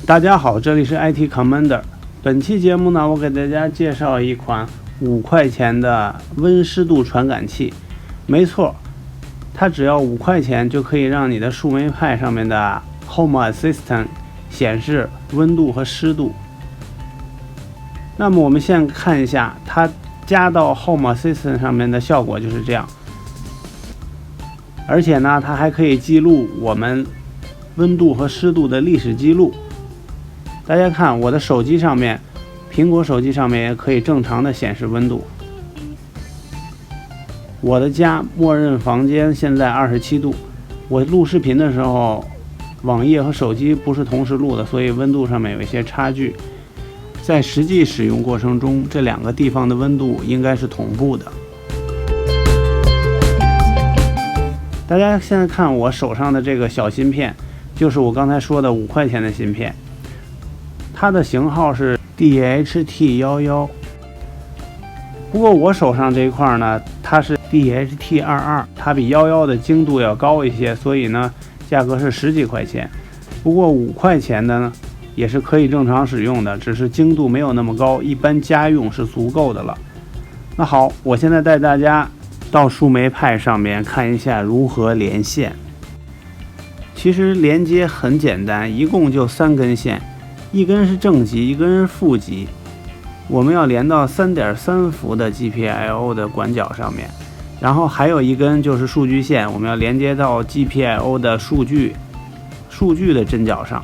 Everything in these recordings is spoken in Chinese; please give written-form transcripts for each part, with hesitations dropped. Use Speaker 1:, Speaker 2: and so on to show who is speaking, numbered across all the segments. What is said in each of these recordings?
Speaker 1: 大家好，这里是 IT Commander。本期节目呢，我给大家介绍一款5块钱的温湿度传感器。没错，它只要5块钱就可以让你的树莓派上面的 Home Assistant 显示温度和湿度。那么我们先看一下它加到 Home Assistant 上面的效果就是这样。而且呢，它还可以记录我们温度和湿度的历史记录。大家看我的手机上面，苹果手机上面也可以正常的显示温度。我的家默认房间现在27度。我录视频的时候，网页和手机不是同时录的，所以温度上面有一些差距。在实际使用过程中，这两个地方的温度应该是同步的。大家现在看我手上的这个小芯片，就是我刚才说的5块钱的芯片，它的型号是 DHT11。不过我手上这一块呢，它是 DHT22，它比11的精度要高一些，所以呢价格是10几块钱。不过5块钱的呢也是可以正常使用的，只是精度没有那么高，一般家用是足够的了。那好，我现在带大家到树莓派上面看一下如何连线。其实连接很简单，一共就3根线，一根是正极，一根是负极。我们要连到 3.3 伏的 GPIO 的管角上面，然后还有一根就是数据线，我们要连接到 GPIO 的数据的针脚上。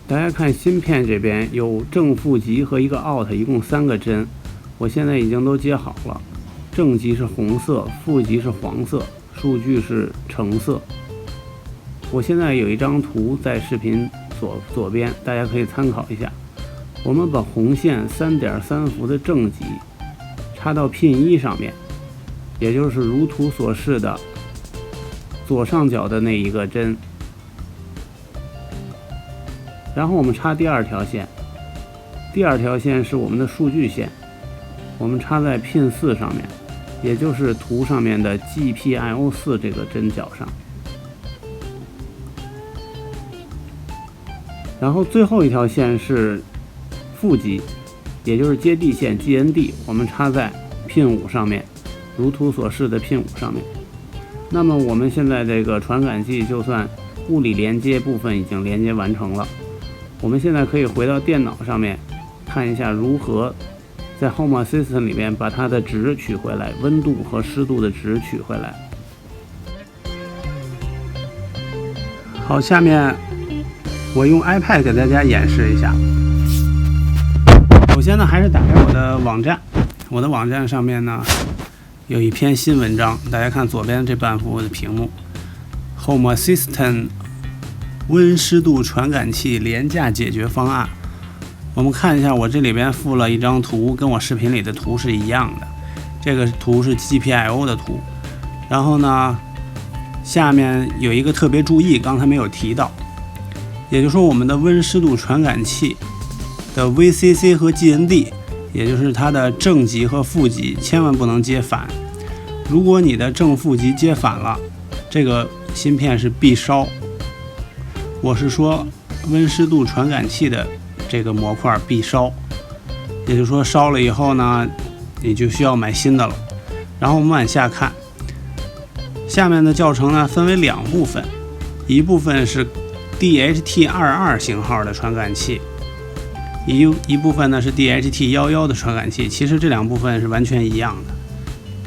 Speaker 1: 大家看芯片这边有正负极和一个 out， 一共3个针，我现在已经都接好了。正极是红色，负极是黄色，数据是橙色。我现在有一张图在视频左边，大家可以参考一下。我们把红线 3.3 伏的正极插到 pin 1上面，也就是如图所示的左上角的那一个针。然后我们插第2条线，第2条线是我们的数据线，我们插在 pin 4上面，也就是图上面的 GPIO4 这个针脚上。然后最后一条线是负极，也就是接地线 GND， 我们插在 pin 5上面，如图所示的 pin 5上面。那么我们现在这个传感器就算物理连接部分已经连接完成了。我们现在可以回到电脑上面看一下如何在 Home Assistant 里面把它的值取回来，温度和湿度的值取回来。好，下面我用 iPad 给大家演示一下。首先呢，还是打开我的网站。我的网站上面呢有一篇新文章，大家看左边这半幅的屏幕 ，Home Assistant 温湿度传感器廉价解决方案。我们看一下，我这里边附了一张图，跟我视频里的图是一样的。这个图是 GPIO 的图。然后呢，下面有一个特别注意，刚才没有提到，也就是说我们的温湿度传感器的 VCC 和 GND， 也就是它的正极和负极，千万不能接反。如果你的正负极接反了，这个芯片是必烧。我是说温湿度传感器的这个模块必烧，也就是说烧了以后呢，你就需要买新的了。然后我们往下看，下面的教程呢分为2部分，一部分是 DHT22 型号的传感器，一部分呢是 DHT11的传感器。其实这2部分是完全一样的，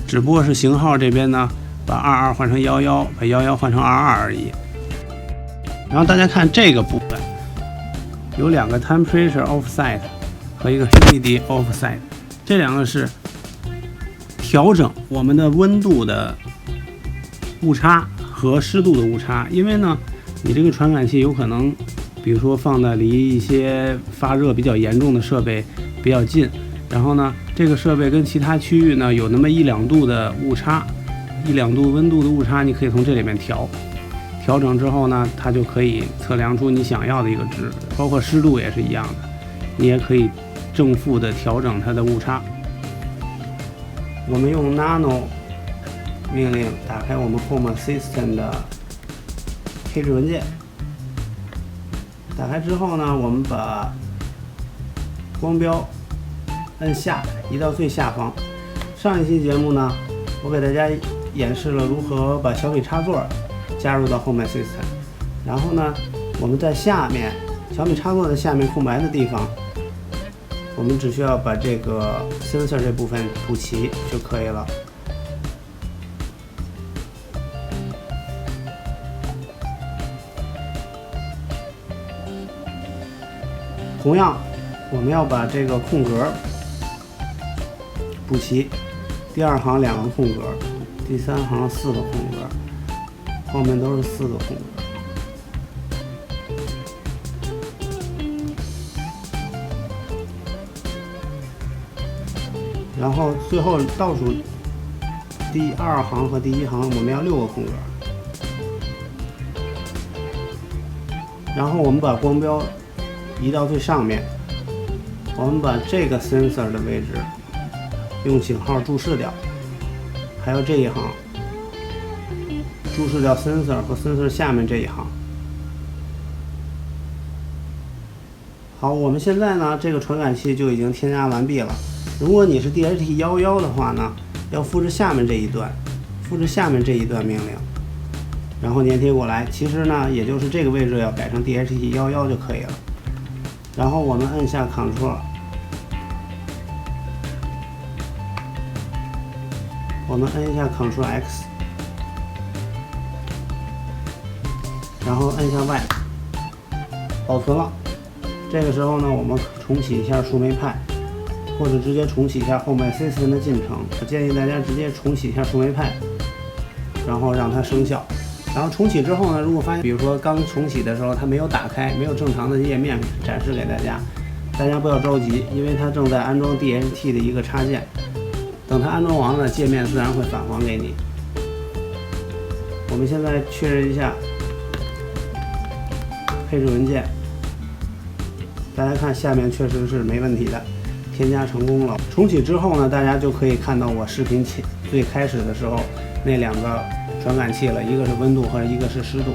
Speaker 1: 只不过是型号这边呢把22换成11，把11换成22而已。然后大家看这个部分有2个 temperature offset 和一个 humidity offset， 这2个是调整我们的温度的误差和湿度的误差。因为呢你这个传感器有可能比如说放的离一些发热比较严重的设备比较近，然后呢这个设备跟其他区域呢有那么1-2度的误差，1-2度温度的误差，你可以从这里面调整之后呢，它就可以测量出你想要的一个值。包括湿度也是一样的，你也可以正负的调整它的误差。我们用 Nano 命令打开我们 Home Assistant 的配置文件。打开之后呢，我们把光标摁下，移到最下方。上一期节目呢，我给大家演示了如何把小米插座加入到 Home Assistant。然后呢，我们在下面小米插座的下面空白的地方，我们只需要把这个 sensor 这部分补齐就可以了。同样，我们要把这个空格补齐，第二行2个空格，第三行4个空格，后面都是4个空格。然后最后倒数第2行和第1行，我们要6个空格。然后我们把光标移到最上面，我们把这个 sensor 的位置用井号注释掉，还有这一行注释掉 sensor 和 sensor 下面这一行。好，我们现在呢，这个传感器就已经添加完毕了。如果你是 DHT11的话呢，要复制下面这一段，命令，然后粘贴过来。其实呢，也就是这个位置要改成 DHT11就可以了。然后我们按下 Ctrl， 我们按一下 Ctrl X， 然后按下 Y， 保存了。这个时候呢，我们重启一下树莓派，或者直接重启一下 Home Assistant 的进程。我建议大家直接重启一下树莓派，然后让它生效。然后重启之后呢，如果发现比如说刚重启的时候它没有打开，没有正常的页面展示给大家，大家不要着急，因为它正在安装 DHT 的一个插件。等它安装完了，界面自然会返还给你。我们现在确认一下配置文件，大家看下面确实是没问题的，添加成功了。重启之后呢，大家就可以看到我视频最开始的时候那2个传感器了，一个是温度和一个是湿度。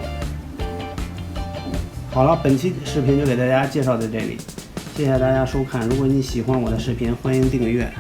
Speaker 1: 好了，本期视频就给大家介绍到这里，谢谢大家收看。如果你喜欢我的视频，欢迎订阅。